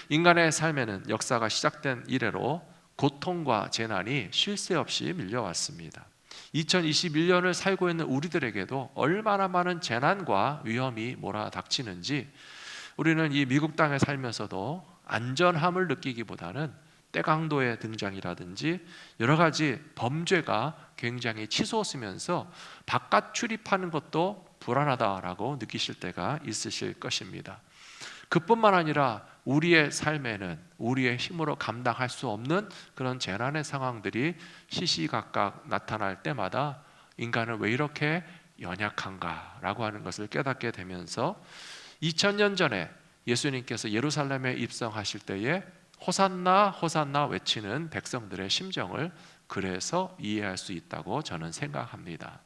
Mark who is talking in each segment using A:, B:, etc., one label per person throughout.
A: 인간의 삶에는 역사가 시작된 이래로 고통과 재난이 쉴 새 없이 밀려왔습니다. 2021년을 살고 있는 우리들에게도 얼마나 많은 재난과 위험이 몰아닥치는지, 우리는 이 미국 땅에 살면서도 안전함을 느끼기보다는 때강도의 등장이라든지 여러 가지 범죄가 굉장히 치솟으면서 바깥 출입하는 것도 불안하다라고 느끼실 때가 있으실 것입니다. 그뿐만 아니라 우리의 삶에는 우리의 힘으로 감당할 수 없는 그런 재난의 상황들이 시시각각 나타날 때마다 인간은 왜 이렇게 연약한가라고 하는 것을 깨닫게 되면서 2000년 전에 예수님께서 예루살렘에 입성하실 때에 호산나 호산나 외치는 백성들의 심정을 그래서 이해할 수 있다고 저는 생각합니다.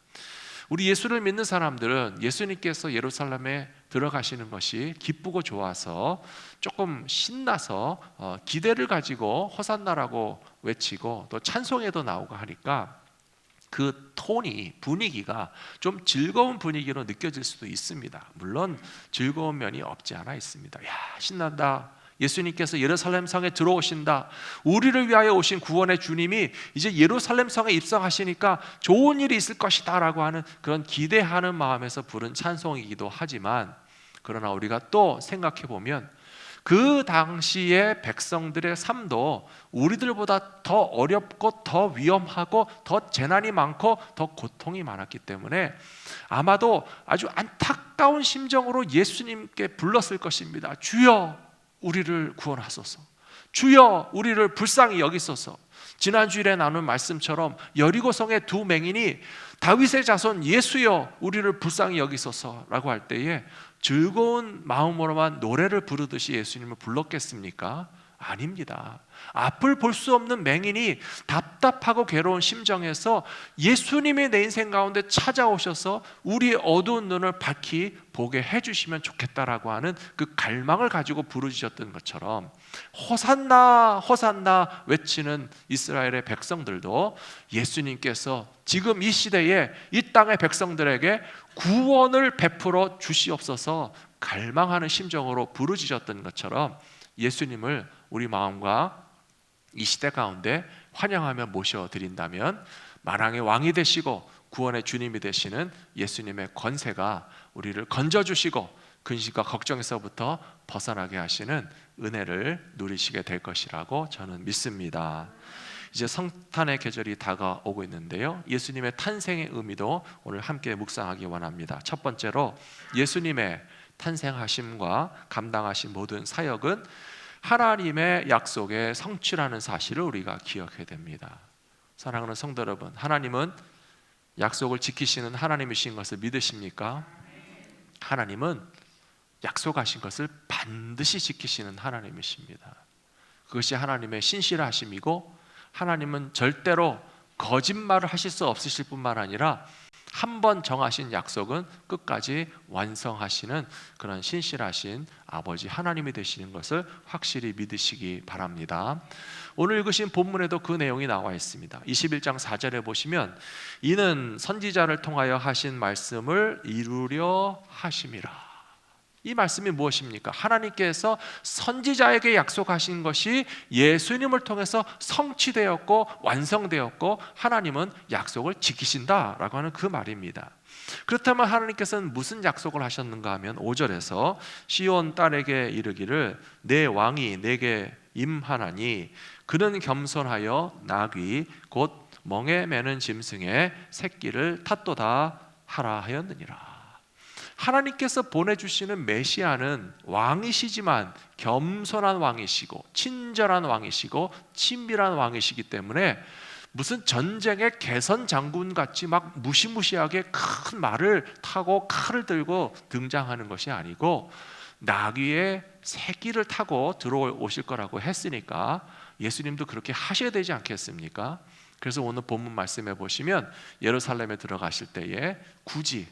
A: 우리 예수를 믿는 사람들은 예수님께서 예루살렘에 들어가시는 것이 기쁘고 좋아서 조금 신나서 기대를 가지고 호산나라고 외치고 또 찬송에도 나오고 하니까 그 톤이, 분위기가 좀 즐거운 분위기로 느껴질 수도 있습니다. 물론 즐거운 면이 없지 않아 있습니다. 야, 신난다. 예수님께서 예루살렘 성에 들어오신다. 우리를 위하여 오신 구원의 주님이 이제 예루살렘 성에 입성하시니까 좋은 일이 있을 것이다 라고 하는 그런 기대하는 마음에서 부른 찬송이기도 하지만, 그러나 우리가 또 생각해 보면 그 당시의 백성들의 삶도 우리들보다 더 어렵고 더 위험하고 더 재난이 많고 더 고통이 많았기 때문에 아마도 아주 안타까운 심정으로 예수님께 불렀을 것입니다. 주여 우리를 구원하소서. 주여 우리를 불쌍히 여기소서. 지난 주일에 나눈 말씀처럼 여리고성의 두 맹인이 다윗의 자손 예수여 우리를 불쌍히 여기소서라고 할 때에 즐거운 마음으로만 노래를 부르듯이 예수님을 불렀겠습니까? 아닙니다. 앞을 볼 수 없는 맹인이 답답하고 괴로운 심정에서 예수님이 내 인생 가운데 찾아오셔서 우리의 어두운 눈을 밝히 보게 해주시면 좋겠다라고 하는 그 갈망을 가지고 부르짖었던 것처럼 호산나 호산나 외치는 이스라엘의 백성들도 예수님께서 지금 이 시대에 이 땅의 백성들에게 구원을 베풀어 주시옵소서 갈망하는 심정으로 부르짖었던 것처럼 예수님을 우리 마음과 이 시대 가운데 환영하며 모셔드린다면 만왕의 왕이 되시고 구원의 주님이 되시는 예수님의 권세가 우리를 건져주시고 근심과 걱정에서부터 벗어나게 하시는 은혜를 누리시게 될 것이라고 저는 믿습니다. 이제 성탄의 계절이 다가오고 있는데요, 예수님의 탄생의 의미도 오늘 함께 묵상하기 원합니다. 첫 번째로 예수님의 탄생하심과 감당하신 모든 사역은 하나님의 약속의 성취라는 사실을 우리가 기억해야 됩니다. 사랑하는 성도 여러분, 하나님은 약속을 지키시는 하나님이신 것을 믿으십니까? 하나님은 약속하신 것을 반드시 지키시는 하나님이십니다. 그것이 하나님의 신실하심이고, 하나님은 절대로 거짓말을 하실 수 없으실 뿐만 아니라 한 번 정하신 약속은 끝까지 완성하시는 그런 신실하신 아버지 하나님이 되시는 것을 확실히 믿으시기 바랍니다. 오늘 읽으신 본문에도 그 내용이 나와 있습니다. 21장 4절에 보시면 이는 선지자를 통하여 하신 말씀을 이루려 하심이라. 이 말씀이 무엇입니까? 하나님께서 선지자에게 약속하신 것이 예수님을 통해서 성취되었고 완성되었고 하나님은 약속을 지키신다라고 하는 그 말입니다. 그렇다면 하나님께서는 무슨 약속을 하셨는가 하면 5절에서 시온 딸에게 이르기를 내 왕이 내게 임하나니 그는 겸손하여 나귀 곧 멍에 매는 짐승의 새끼를 탓도다 하라 하였느니라. 하나님께서 보내주시는 메시아는 왕이시지만 겸손한 왕이시고 친절한 왕이시고 친밀한 왕이시기 때문에 무슨 전쟁의 개선 장군 같이 막 무시무시하게 큰 말을 타고 칼을 들고 등장하는 것이 아니고 나귀의 새끼를 타고 들어오실 거라고 했으니까 예수님도 그렇게 하셔야 되지 않겠습니까? 그래서 오늘 본문 말씀해 보시면 예루살렘에 들어가실 때에 굳이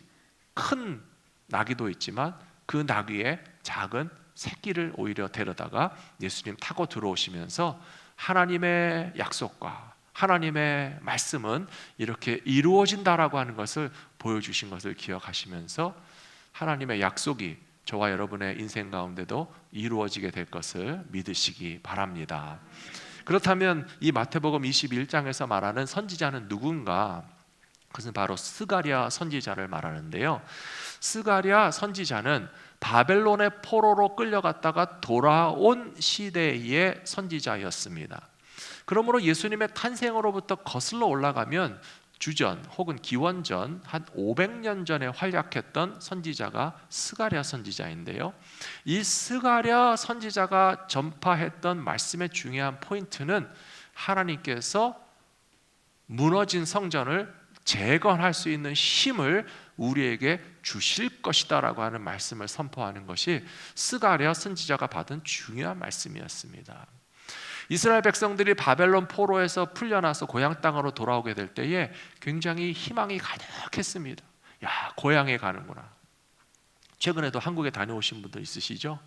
A: 큰 나귀도 있지만 그 나귀의 작은 새끼를 오히려 데려다가 예수님 타고 들어오시면서 하나님의 약속과 하나님의 말씀은 이렇게 이루어진다라고 하는 것을 보여주신 것을 기억하시면서 하나님의 약속이 저와 여러분의 인생 가운데도 이루어지게 될 것을 믿으시기 바랍니다. 그렇다면 이 마태복음 21장에서 말하는 선지자는 누군가? 그것은 바로 스가랴 선지자를 말하는데요. 스가랴 선지자는 바벨론의 포로로 끌려갔다가 돌아온 시대의 선지자였습니다. 그러므로 예수님의 탄생으로부터 거슬러 올라가면 주전 혹은 기원전 한 500년 전에 활약했던 선지자가 스가랴 선지자인데요. 이 스가랴 선지자가 전파했던 말씀의 중요한 포인트는 하나님께서 무너진 성전을 재건할 수 있는 힘을 우리에게 주실 것이다 라고 하는 말씀을 선포하는 것이 스가랴 선지자가 받은 중요한 말씀이었습니다. 이스라엘 백성들이 바벨론 포로에서 풀려나서 고향 땅으로 돌아오게 될 때에 굉장히 희망이 가득했습니다. 야, 고향에 가는구나. 최근에도 한국에 다녀오신 분들 있으시죠?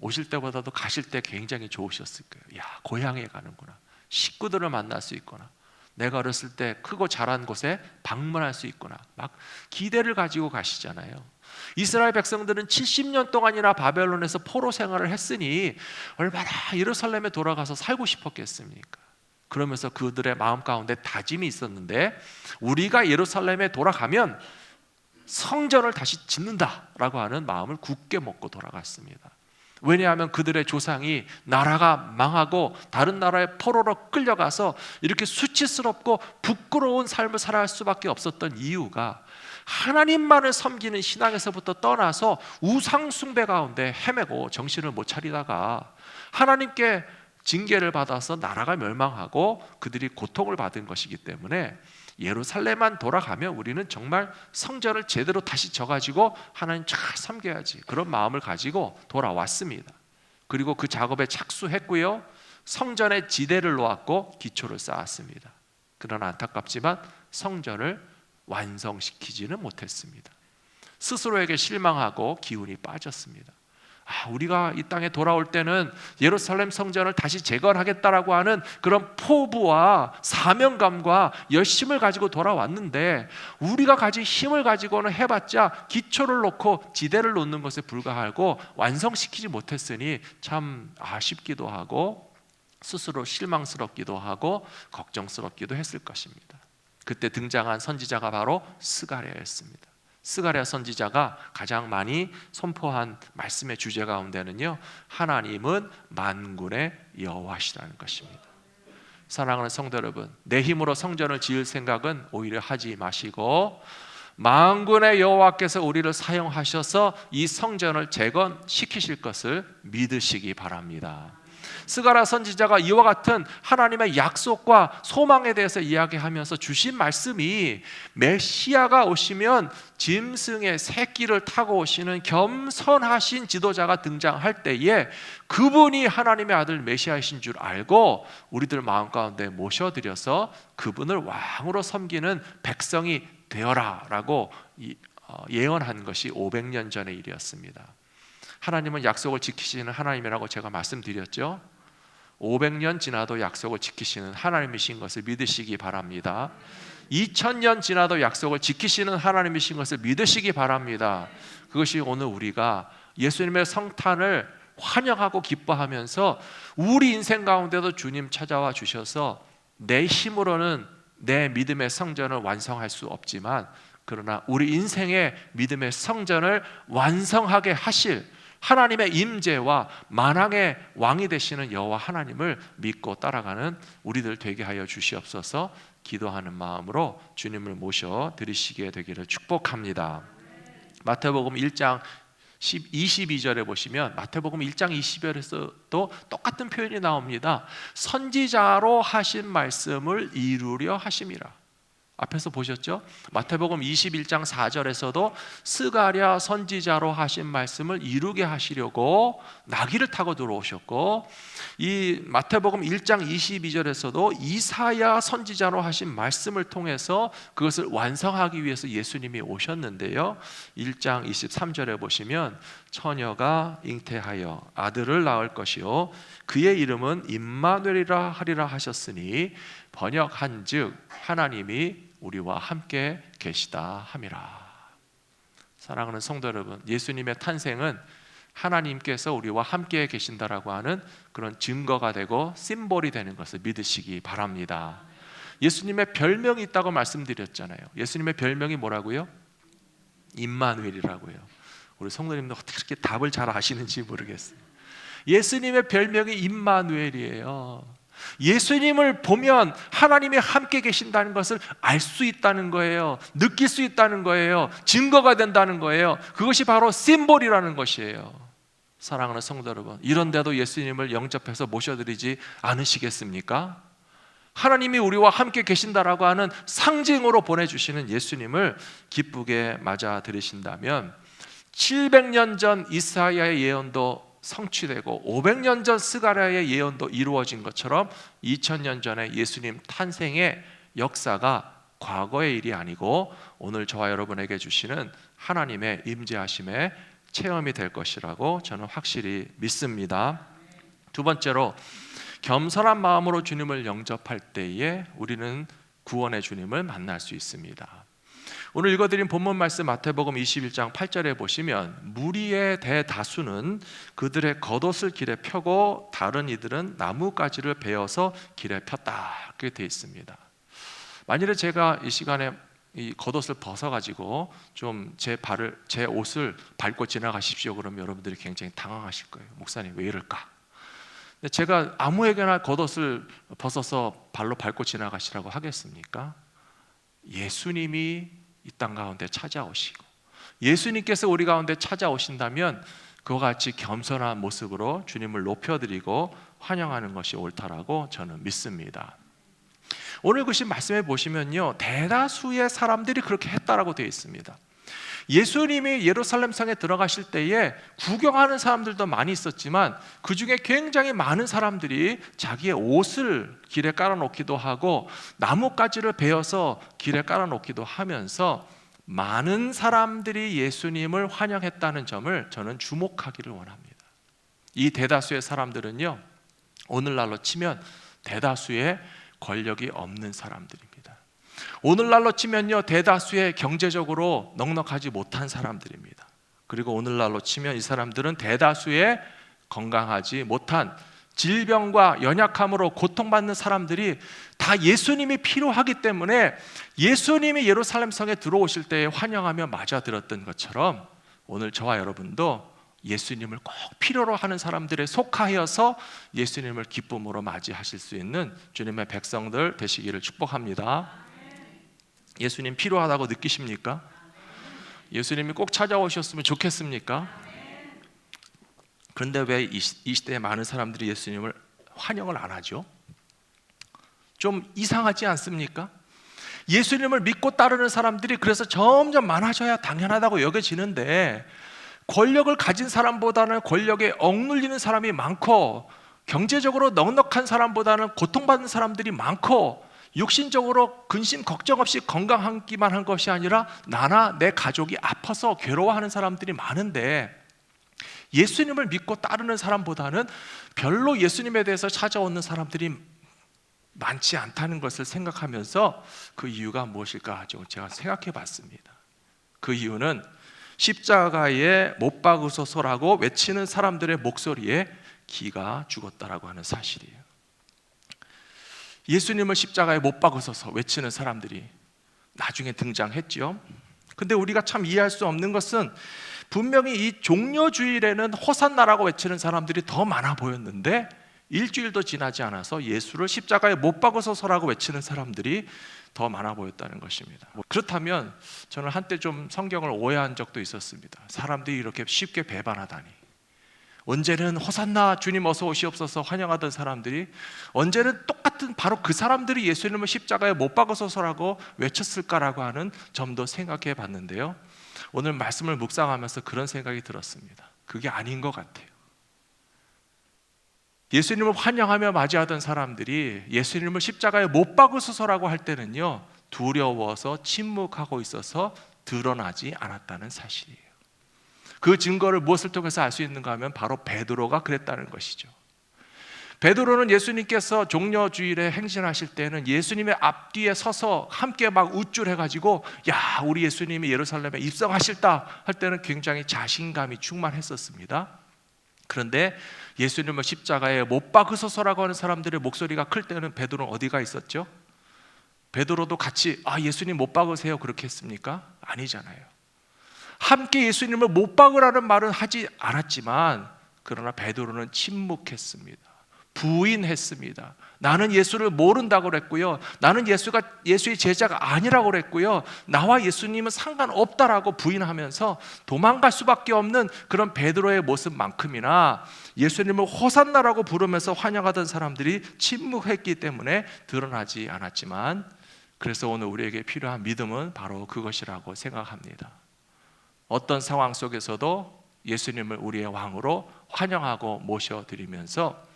A: 오실 때보다도 가실 때 굉장히 좋으셨을 거예요. 야, 고향에 가는구나. 식구들을 만날 수 있구나. 내가 어렸을 때 크고 자란 곳에 방문할 수 있구나. 막 기대를 가지고 가시잖아요. 이스라엘 백성들은 70년 동안이나 바벨론에서 포로 생활을 했으니 얼마나 예루살렘에 돌아가서 살고 싶었겠습니까? 그러면서 그들의 마음 가운데 다짐이 있었는데, 우리가 예루살렘에 돌아가면 성전을 다시 짓는다라고 하는 마음을 굳게 먹고 돌아갔습니다. 왜냐하면 그들의 조상이 나라가 망하고 다른 나라의 포로로 끌려가서 이렇게 수치스럽고 부끄러운 삶을 살아갈 수밖에 없었던 이유가, 하나님만을 섬기는 신앙에서부터 떠나서 우상 숭배 가운데 헤매고 정신을 못 차리다가 하나님께 징계를 받아서 나라가 멸망하고 그들이 고통을 받은 것이기 때문에, 예루살렘만 돌아가면 우리는 정말 성전을 제대로 다시 져가지고 하나님 잘 섬겨야지, 그런 마음을 가지고 돌아왔습니다. 그리고 그 작업에 착수했고요, 성전에 지대를 놓았고 기초를 쌓았습니다. 그러나 안타깝지만 성전을 완성시키지는 못했습니다. 스스로에게 실망하고 기운이 빠졌습니다. 우리가 이 땅에 돌아올 때는 예루살렘 성전을 다시 재건하겠다라고 하는 그런 포부와 사명감과 열심을 가지고 돌아왔는데, 우리가 가진 힘을 가지고는 해봤자 기초를 놓고 지대를 놓는 것에 불과하고 완성시키지 못했으니 참 아쉽기도 하고 스스로 실망스럽기도 하고 걱정스럽기도 했을 것입니다. 그때 등장한 선지자가 바로 스가랴였습니다. 스가랴 선지자가 가장 많이 선포한 말씀의 주제 가운데는요, 하나님은 만군의 여호와시라는 것입니다. 사랑하는 성도 여러분, 내 힘으로 성전을 지을 생각은 오히려 하지 마시고 만군의 여호와께서 우리를 사용하셔서 이 성전을 재건시키실 것을 믿으시기 바랍니다. 스가랴 선지자가 이와 같은 하나님의 약속과 소망에 대해서 이야기하면서 주신 말씀이, 메시아가 오시면 짐승의 새끼를 타고 오시는 겸손하신 지도자가 등장할 때에 그분이 하나님의 아들 메시아이신 줄 알고 우리들 마음 가운데 모셔드려서 그분을 왕으로 섬기는 백성이 되어라 라고 예언한 것이 500년 전의 일이었습니다. 하나님은 약속을 지키시는 하나님이라고 제가 말씀드렸죠. 500년 지나도 약속을 지키시는 하나님이신 것을 믿으시기 바랍니다. 2000년 지나도 약속을 지키시는 하나님이신 것을 믿으시기 바랍니다. 그것이 오늘 우리가 예수님의 성탄을 환영하고 기뻐하면서 우리 인생 가운데도 주님 찾아와 주셔서 내 힘으로는 내 믿음의 성전을 완성할 수 없지만, 그러나 우리 인생의 믿음의 성전을 완성하게 하실 하나님의 임재와 만왕의 왕이 되시는 여호와 하나님을 믿고 따라가는 우리들 되게 하여 주시옵소서. 기도하는 마음으로 주님을 모셔 드리시게 되기를 축복합니다. 마태복음 1장 22절에 보시면 마태복음 1장 20절에서도 똑같은 표현이 나옵니다. 선지자로 하신 말씀을 이루려 하심이라. 앞에서 보셨죠? 마태복음 21장 4절에서도 스가랴 선지자로 하신 말씀을 이루게 하시려고 나귀를 타고 들어오셨고, 이 마태복음 1장 22절에서도 이사야 선지자로 하신 말씀을 통해서 그것을 완성하기 위해서 예수님이 오셨는데요, 1장 23절에 보시면 처녀가 잉태하여 아들을 낳을 것이요 그의 이름은 임마누엘이라 하리라 하셨으니 번역한즉 하나님이 우리와 함께 계시다 함이라. 사랑하는 성도 여러분, 예수님의 탄생은 하나님께서 우리와 함께 계신다라고 하는 그런 증거가 되고 심볼이 되는 것을 믿으시기 바랍니다. 예수님의 별명이 있다고 말씀드렸잖아요. 예수님의 별명이 뭐라고요? 임마누엘이라고요. 우리 성도님도 어떻게 그렇게 답을 잘 아시는지 모르겠어요. 예수님의 별명이 임마누엘이에요. 예수님을 보면 하나님이 함께 계신다는 것을 알 수 있다는 거예요. 느낄 수 있다는 거예요. 증거가 된다는 거예요. 그것이 바로 심볼이라는 것이에요. 사랑하는 성도 여러분, 이런데도 예수님을 영접해서 모셔드리지 않으시겠습니까? 하나님이 우리와 함께 계신다라고 하는 상징으로 보내주시는 예수님을 기쁘게 맞아들이신다면 700년 전 이사야의 예언도 성취되고 500년 전 스가랴의 예언도 이루어진 것처럼 2000년 전에 예수님 탄생의 역사가 과거의 일이 아니고 오늘 저와 여러분에게 주시는 하나님의 임재하심의 체험이 될 것이라고 저는 확실히 믿습니다. 두 번째로, 겸손한 마음으로 주님을 영접할 때에 우리는 구원의 주님을 만날 수 있습니다. 오늘 읽어드린 본문 말씀 마태복음 21장 8절에 보시면 무리의 대다수는 그들의 겉옷을 길에 펴고 다른 이들은 나뭇가지를 베어서 길에 폈다, 그렇게 되어 있습니다. 만일에 제가 이 시간에 이 겉옷을 벗어가지고 좀 제 옷을 밟고 지나가십시오 그러면 여러분들이 굉장히 당황하실 거예요. 목사님 왜 이럴까? 근데 제가 아무에게나 겉옷을 벗어서 발로 밟고 지나가시라고 하겠습니까? 예수님이 이 땅 가운데 찾아오시고 예수님께서 우리 가운데 찾아오신다면 그와 같이 겸손한 모습으로 주님을 높여드리고 환영하는 것이 옳다라고 저는 믿습니다. 오늘 그 말씀해 보시면요, 대다수의 사람들이 그렇게 했다라고 되어 있습니다. 예수님이 예루살렘 성에 들어가실 때에 구경하는 사람들도 많이 있었지만 그 중에 굉장히 많은 사람들이 자기의 옷을 길에 깔아놓기도 하고 나뭇가지를 베어서 길에 깔아놓기도 하면서 많은 사람들이 예수님을 환영했다는 점을 저는 주목하기를 원합니다. 이 대다수의 사람들은요, 오늘날로 치면 대다수의 권력이 없는 사람들입니다. 오늘날로 치면요, 대다수의 경제적으로 넉넉하지 못한 사람들입니다. 그리고 오늘날로 치면 이 사람들은 대다수의 건강하지 못한 질병과 연약함으로 고통받는 사람들이 다 예수님이 필요하기 때문에 예수님이 예루살렘 성에 들어오실 때에 환영하며 맞아들었던 것처럼 오늘 저와 여러분도 예수님을 꼭 필요로 하는 사람들에 속하여서 예수님을 기쁨으로 맞이하실 수 있는 주님의 백성들 되시기를 축복합니다. 예수님 필요하다고 느끼십니까? 예수님이 꼭 찾아오셨으면 좋겠습니까? 그런데 왜 이 시대에 많은 사람들이 예수님을 환영을 안 하죠? 좀 이상하지 않습니까? 예수님을 믿고 따르는 사람들이 그래서 점점 많아져야 당연하다고 여겨지는데 권력을 가진 사람보다는 권력에 억눌리는 사람이 많고 경제적으로 넉넉한 사람보다는 고통받는 사람들이 많고 육신적으로 근심 걱정 없이 건강하기만 한 것이 아니라 나나 내 가족이 아파서 괴로워하는 사람들이 많은데 예수님을 믿고 따르는 사람보다는 별로 예수님에 대해서 찾아오는 사람들이 많지 않다는 것을 생각하면서 그 이유가 무엇일까 제가 생각해 봤습니다. 그 이유는 십자가에 못 박으소서라고 외치는 사람들의 목소리에 기가 죽었다라고 하는 사실이에요. 예수님을 십자가에 못 박으소서 외치는 사람들이 나중에 등장했죠. 근데 우리가 참 이해할 수 없는 것은 분명히 이 종려주일에는 호산나라고 외치는 사람들이 더 많아 보였는데 일주일도 지나지 않아서 예수를 십자가에 못 박으소서라고 외치는 사람들이 더 많아 보였다는 것입니다. 그렇다면 저는 한때 좀 성경을 오해한 적도 있었습니다. 사람들이 이렇게 쉽게 배반하다니. 언제는 호산나 주님 어서 오시옵소서 환영하던 사람들이 언제는 똑같은 바로 그 사람들이 예수님을 십자가에 못 박으소서라고 외쳤을까라고 하는 점도 생각해 봤는데요, 오늘 말씀을 묵상하면서 그런 생각이 들었습니다. 그게 아닌 것 같아요. 예수님을 환영하며 맞이하던 사람들이 예수님을 십자가에 못 박으소서라고 할 때는요, 두려워서 침묵하고 있어서 드러나지 않았다는 사실이에요. 그 증거를 무엇을 통해서 알 수 있는가 하면 바로 베드로가 그랬다는 것이죠. 베드로는 예수님께서 종려주일에 행진하실 때는 예수님의 앞뒤에 서서 함께 막 우쭐해가지고 야, 우리 예수님이 예루살렘에 입성하실다 할 때는 굉장히 자신감이 충만했었습니다. 그런데 예수님을 십자가에 못 박으소서라고 하는 사람들의 목소리가 클 때는 베드로는 어디가 있었죠? 베드로도 같이 예수님 못 박으세요 그렇게 했습니까? 아니잖아요. 함께 예수님을 못 박으라는 말은 하지 않았지만 그러나 베드로는 침묵했습니다. 부인했습니다. 나는 예수를 모른다고 그랬고요, 나는 예수의 제자가 아니라고 그랬고요, 나와 예수님은 상관없다라고 부인하면서 도망갈 수밖에 없는 그런 베드로의 모습만큼이나 예수님을 호산나라고 부르면서 환영하던 사람들이 침묵했기 때문에 드러나지 않았지만, 그래서 오늘 우리에게 필요한 믿음은 바로 그것이라고 생각합니다. 어떤 상황 속에서도 예수님을 우리의 왕으로 환영하고 모셔드리면서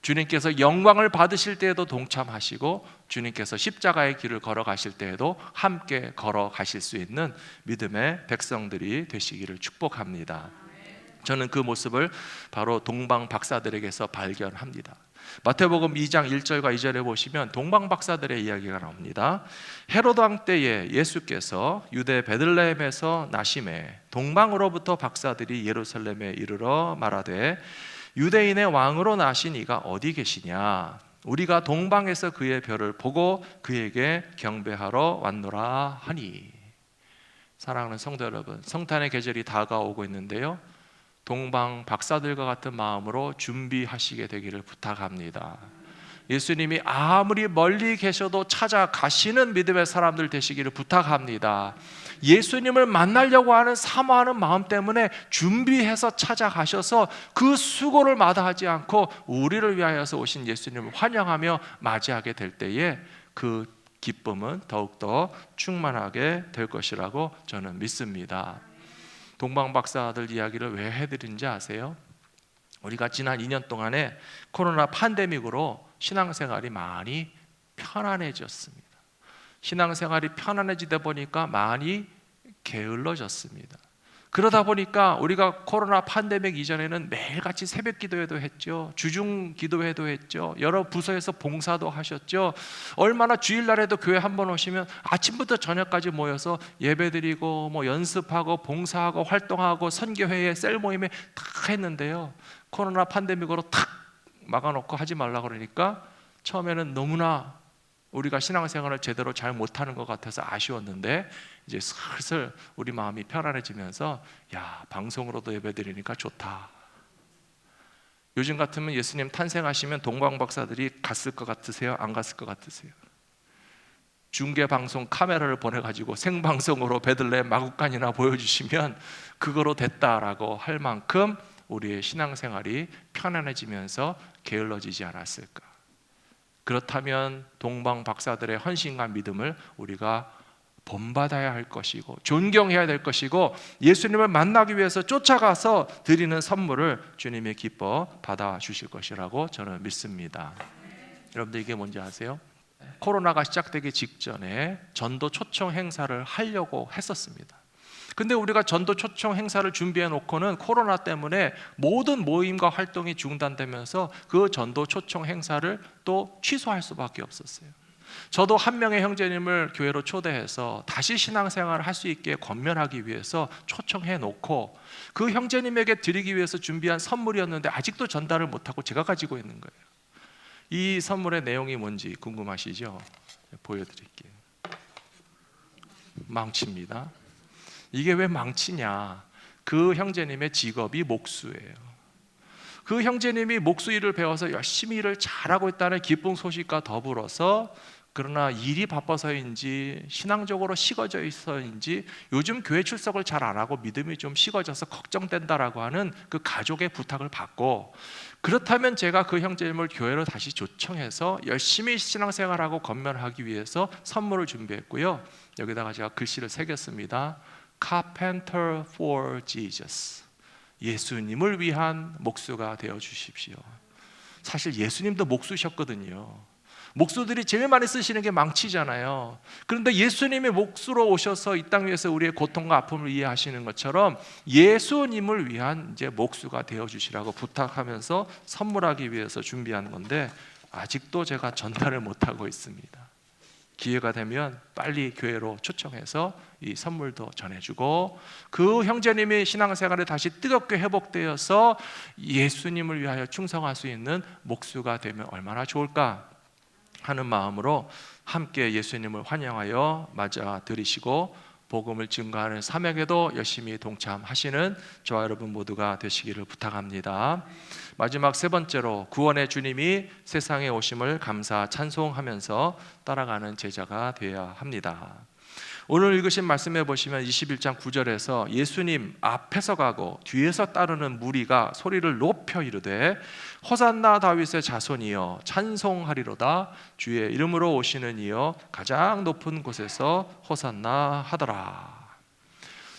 A: 주님께서 영광을 받으실 때에도 동참하시고 주님께서 십자가의 길을 걸어가실 때에도 함께 걸어가실 수 있는 믿음의 백성들이 되시기를 축복합니다. 저는 그 모습을 바로 동방 박사들에게서 발견합니다. 마태복음 2장 1절과 2절에 보시면 동방 박사들의 이야기가 나옵니다. 헤로드 왕 때에 예수께서 유대 베들레헴에서 나심에 동방으로부터 박사들이 예루살렘에 이르러 말하되 유대인의 왕으로 나신 이가 어디 계시냐? 우리가 동방에서 그의 별을 보고 그에게 경배하러 왔노라 하니. 사랑하는 성도 여러분, 성탄의 계절이 다가오고 있는데요, 동방 박사들과 같은 마음으로 준비하시게 되기를 부탁합니다. 예수님이 아무리 멀리 계셔도 찾아가시는 믿음의 사람들 되시기를 부탁합니다. 예수님을 만나려고 하는 사모하는 마음 때문에 준비해서 찾아가셔서 그 수고를 마다하지 않고 우리를 위하여서 오신 예수님을 환영하며 맞이하게 될 때에 그 기쁨은 더욱더 충만하게 될 것이라고 저는 믿습니다. 동방박사들 이야기를 왜 해드린지 아세요? 우리가 지난 2년 동안에 코로나 팬데믹으로 신앙생활이 많이 편안해졌습니다. 신앙생활이 편안해지다 보니까 많이 게을러졌습니다. 그러다 보니까 우리가 코로나 팬데믹 이전에는 매일같이 새벽 기도회도 했죠, 주중 기도회도 했죠, 여러 부서에서 봉사도 하셨죠. 얼마나 주일날에도 교회 한번 오시면 아침부터 저녁까지 모여서 예배드리고 연습하고 봉사하고 활동하고 선교회에 셀 모임에 다 했는데요, 코로나 팬데믹으로 탁 막아놓고 하지 말라 그러니까 처음에는 너무나 우리가 신앙생활을 제대로 잘 못하는 것 같아서 아쉬웠는데 이제 슬슬 우리 마음이 편안해지면서 방송으로도 예배드리니까 좋다. 요즘 같으면 예수님 탄생하시면 동방박사들이 갔을 것 같으세요? 안 갔을 것 같으세요? 중계방송 카메라를 보내가지고 생방송으로 베들레헴 마구간이나 보여주시면 그거로 됐다라고 할 만큼 우리의 신앙생활이 편안해지면서 게을러지지 않았을까. 그렇다면 동방 박사들의 헌신과 믿음을 우리가 본받아야 할 것이고 존경해야 될 것이고 예수님을 만나기 위해서 쫓아가서 드리는 선물을 주님이 기뻐 받아주실 것이라고 저는 믿습니다. 여러분들 이게 뭔지 아세요? 코로나가 시작되기 직전에 전도 초청 행사를 하려고 했었습니다. 근데 우리가 전도 초청 행사를 준비해 놓고는 코로나 때문에 모든 모임과 활동이 중단되면서 그 전도 초청 행사를 또 취소할 수밖에 없었어요. 저도 한 명의 형제님을 교회로 초대해서 다시 신앙생활을 할 수 있게 권면하기 위해서 초청해 놓고 그 형제님에게 드리기 위해서 준비한 선물이었는데 아직도 전달을 못하고 제가 가지고 있는 거예요. 이 선물의 내용이 뭔지 궁금하시죠? 보여드릴게요. 망치입니다. 이게 왜 망치냐? 그 형제님의 직업이 목수예요. 그 형제님이 목수 일을 배워서 열심히 일을 잘하고 있다는 기쁜 소식과 더불어서 그러나 일이 바빠서인지 신앙적으로 식어져 있어인지 요즘 교회 출석을 잘 안 하고 믿음이 좀 식어져서 걱정된다라고 하는 그 가족의 부탁을 받고, 그렇다면 제가 그 형제님을 교회로 다시 초청해서 열심히 신앙생활하고 건면하기 위해서 선물을 준비했고요, 여기다가 제가 글씨를 새겼습니다. Carpenter for Jesus. 예수님을 위한 목수가 되어 주십시오. 사실 예수님도 목수셨거든요. 목수들이 제일 많이 쓰시는 게 망치잖아요. 그런데 예수님이 목수로 오셔서 이 땅 위에서 우리의 고통과 아픔을 이해하시는 것처럼 예수님을 위한 이제 목수가 되어 주시라고 부탁하면서 선물하기 위해서 준비한 건데 아직도 제가 전달을 못 하고 있습니다. 기회가 되면 빨리 교회로 초청해서 이 선물도 전해주고 그 형제님이 신앙생활에 다시 뜨겁게 회복되어서 예수님을 위하여 충성할 수 있는 목수가 되면 얼마나 좋을까 하는 마음으로 함께 예수님을 환영하여 맞아 들이시고 복음을 증거하는 사명에도 열심히 동참하시는 저와 여러분 모두가 되시기를 부탁합니다. 마지막 세 번째로 구원의 주님이 세상에 오심을 감사 찬송하면서 따라가는 제자가 되어야 합니다. 오늘 읽으신 말씀해 보시면 21장 9절에서 예수님 앞에서 가고 뒤에서 따르는 무리가 소리를 높여 이르되 호산나 다윗의 자손이여 찬송하리로다 주의 이름으로 오시는 이여 가장 높은 곳에서 호산나 하더라.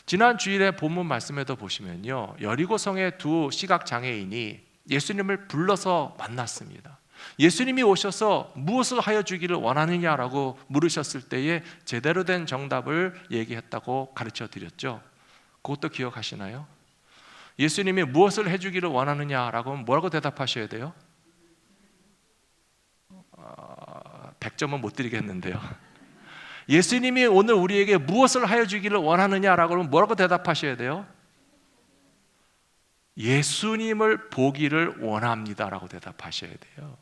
A: 지난 주일에 본문 말씀에도 보시면요, 여리고성의 두 시각장애인이 예수님을 불러서 만났습니다. 예수님이 오셔서 무엇을 하여 주기를 원하느냐라고 물으셨을 때에 제대로 된 정답을 얘기했다고 가르쳐 드렸죠. 그것도 기억하시나요? 예수님이 무엇을 해주기를 원하느냐라고 하면 뭐라고 대답하셔야 돼요? 100점은 못 드리겠는데요. 예수님이 오늘 우리에게 무엇을 하여 주기를 원하느냐라고 하면 뭐라고 대답하셔야 돼요? 예수님을 보기를 원합니다라고 대답하셔야 돼요.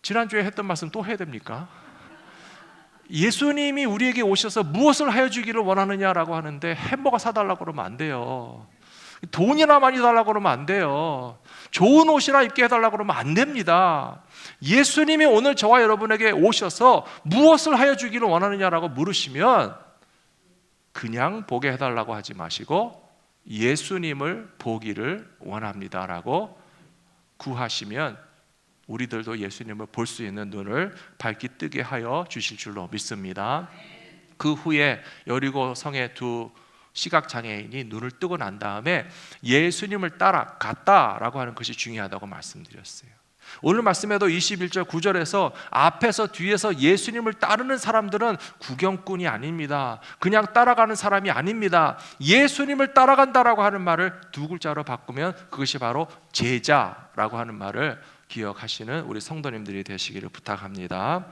A: 지난주에 했던 말씀 또 해야 됩니까? 예수님이 우리에게 오셔서 무엇을 하여 주기를 원하느냐라고 하는데 햄버거 사달라고 그러면 안 돼요. 돈이나 많이 달라고 그러면 안 돼요. 좋은 옷이나 입게 해달라고 그러면 안 됩니다. 예수님이 오늘 저와 여러분에게 오셔서 무엇을 하여 주기를 원하느냐라고 물으시면 그냥 보게 해달라고 하지 마시고 예수님을 보기를 원합니다라고 구하시면 우리들도 예수님을 볼 수 있는 눈을 밝게 뜨게 하여 주실 줄로 믿습니다. 그 후에 여리고 성의 두 시각장애인이 눈을 뜨고 난 다음에 예수님을 따라갔다라고 하는 것이 중요하다고 말씀드렸어요. 오늘 말씀에도 21절 9절에서 앞에서 뒤에서 예수님을 따르는 사람들은 구경꾼이 아닙니다. 그냥 따라가는 사람이 아닙니다. 예수님을 따라간다라고 하는 말을 두 글자로 바꾸면 그것이 바로 제자라고 하는 말을 기억하시는 우리 성도님들이 되시기를 부탁합니다.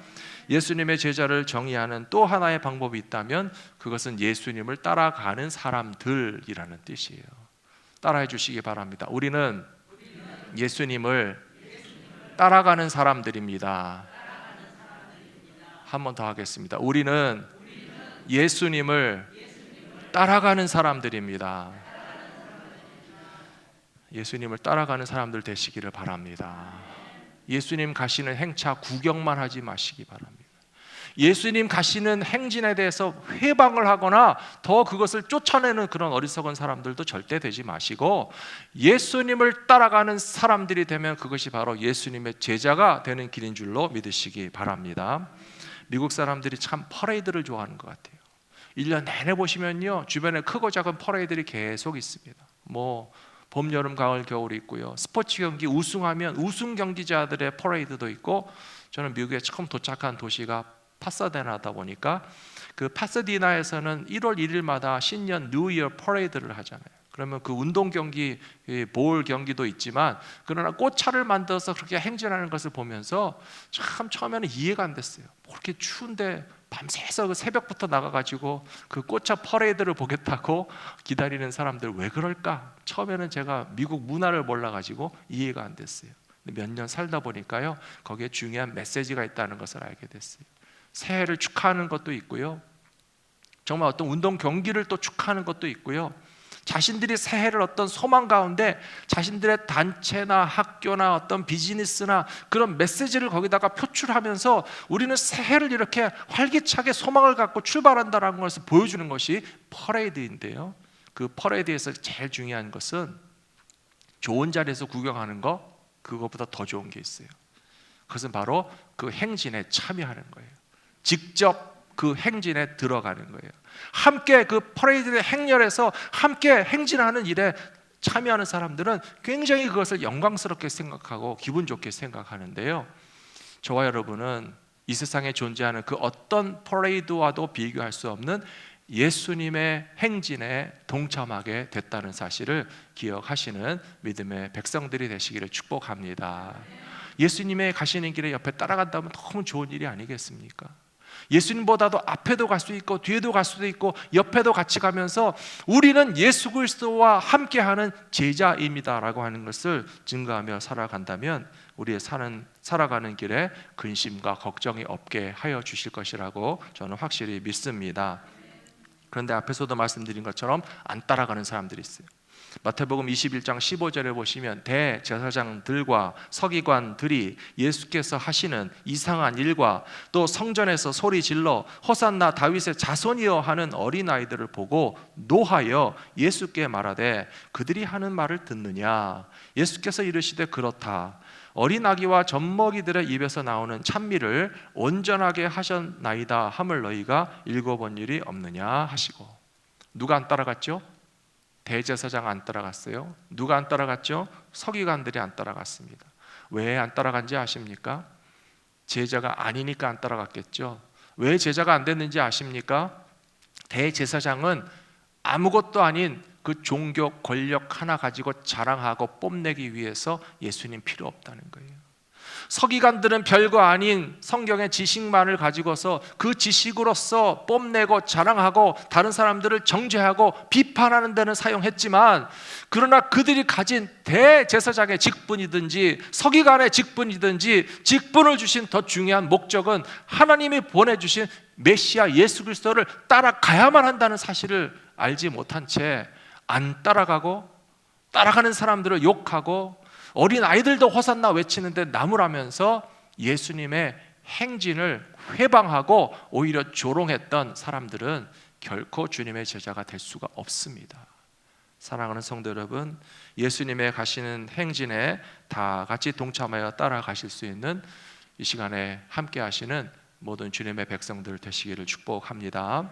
A: 예수님의 제자를 정의하는 또 하나의 방법이 있다면 그것은 예수님을 따라가는 사람들이라는 뜻이에요. 따라해 주시기 바랍니다. 우리는 예수님을 따라가는 사람들입니다. 한 번 더 하겠습니다. 우리는 예수님을 따라가는 사람들입니다. 예수님을 따라가는 사람들 되시기를 바랍니다. 예수님 가시는 행차 구경만 하지 마시기 바랍니다. 예수님 가시는 행진에 대해서 회방을 하거나 더 그것을 쫓아내는 그런 어리석은 사람들도 절대 되지 마시고 예수님을 따라가는 사람들이 되면 그것이 바로 예수님의 제자가 되는 길인 줄로 믿으시기 바랍니다. 미국 사람들이 참 퍼레이드를 좋아하는 것 같아요. 1년 내내 보시면요, 주변에 크고 작은 퍼레이드들이 계속 있습니다. 봄, 여름, 가을, 겨울이 있고요. 스포츠 경기 우승하면 우승 경기자들의 퍼레이드도 있고, 저는 미국에 처음 도착한 도시가 파사데나다 보니까 그 파사디나에서는 1월 1일마다 신년 뉴 이어 퍼레이드를 하잖아요. 그러면 그 운동 경기, 볼 경기도 있지만 그러나 꽃차를 만들어서 그렇게 행진하는 것을 보면서 참 처음에는 이해가 안 됐어요. 그렇게 추운데 밤새서 그 새벽부터 나가가지고 그 꽃차 퍼레이드를 보겠다고 기다리는 사람들 왜 그럴까? 처음에는 제가 미국 문화를 몰라가지고 이해가 안 됐어요. 몇 년 살다 보니까요, 거기에 중요한 메시지가 있다는 것을 알게 됐어요. 새해를 축하하는 것도 있고요, 정말 어떤 운동 경기를 또 축하하는 것도 있고요, 자신들이 새해를 어떤 소망 가운데 자신들의 단체나 학교나 어떤 비즈니스나 그런 메시지를 거기다가 표출하면서 우리는 새해를 이렇게 활기차게 소망을 갖고 출발한다는 것을 보여주는 것이 퍼레이드인데요, 그 퍼레이드에서 제일 중요한 것은 좋은 자리에서 구경하는 거, 그것보다 더 좋은 게 있어요. 그것은 바로 그 행진에 참여하는 거예요. 직접 그 행진에 들어가는 거예요. 함께 그 퍼레이드의 행렬에서 함께 행진하는 일에 참여하는 사람들은 굉장히 그것을 영광스럽게 생각하고 기분 좋게 생각하는데요, 저와 여러분은 이 세상에 존재하는 그 어떤 퍼레이드와도 비교할 수 없는 예수님의 행진에 동참하게 됐다는 사실을 기억하시는 믿음의 백성들이 되시기를 축복합니다. 예수님의 가시는 길에 옆에 따라간다면 너무 좋은 일이 아니겠습니까? 예수님보다도 앞에도 갈 수 있고 뒤에도 갈 수도 있고 옆에도 같이 가면서 우리는 예수 그리스도와 함께하는 제자입니다라고 하는 것을 증거하며 살아간다면 우리의 살아가는 길에 근심과 걱정이 없게 하여 주실 것이라고 저는 확실히 믿습니다. 그런데 앞에서도 말씀드린 것처럼 안 따라가는 사람들이 있어요. 마태복음 21장 15절에 보시면 대제사장들과 서기관들이 예수께서 하시는 이상한 일과 또 성전에서 소리 질러 호산나 다윗의 자손이여 하는 어린아이들을 보고 노하여 예수께 말하되 그들이 하는 말을 듣느냐. 예수께서 이르시되 그렇다. 어린 아기와 젖먹이들의 입에서 나오는 찬미를 온전하게 하셨나이다 함을 너희가 읽어본 일이 없느냐 하시고. 누가 안 따라갔죠? 대제사장 안 따라갔어요. 누가 안 따라갔죠? 서기관들이 안 따라갔습니다. 왜 안 따라간지 아십니까? 제자가 아니니까 안 따라갔겠죠. 왜 제자가 안 됐는지 아십니까? 대제사장은 아무것도 아닌 그 종교 권력 하나 가지고 자랑하고 뽐내기 위해서 예수님 필요 없다는 거예요. 서기관들은 별거 아닌 성경의 지식만을 가지고서 그 지식으로서 뽐내고 자랑하고 다른 사람들을 정죄하고 비판하는 데는 사용했지만, 그러나 그들이 가진 대제사장의 직분이든지 서기관의 직분이든지 직분을 주신 더 중요한 목적은 하나님이 보내주신 메시아 예수 그리스도를 따라가야만 한다는 사실을 알지 못한 채 안 따라가고 따라가는 사람들을 욕하고 어린 아이들도 호산나 외치는데 나무라면서 예수님의 행진을 회방하고 오히려 조롱했던 사람들은 결코 주님의 제자가 될 수가 없습니다. 사랑하는 성도 여러분, 예수님의 가시는 행진에 다 같이 동참하여 따라가실 수 있는 이 시간에 함께 하시는 모든 주님의 백성들 되시기를 축복합니다.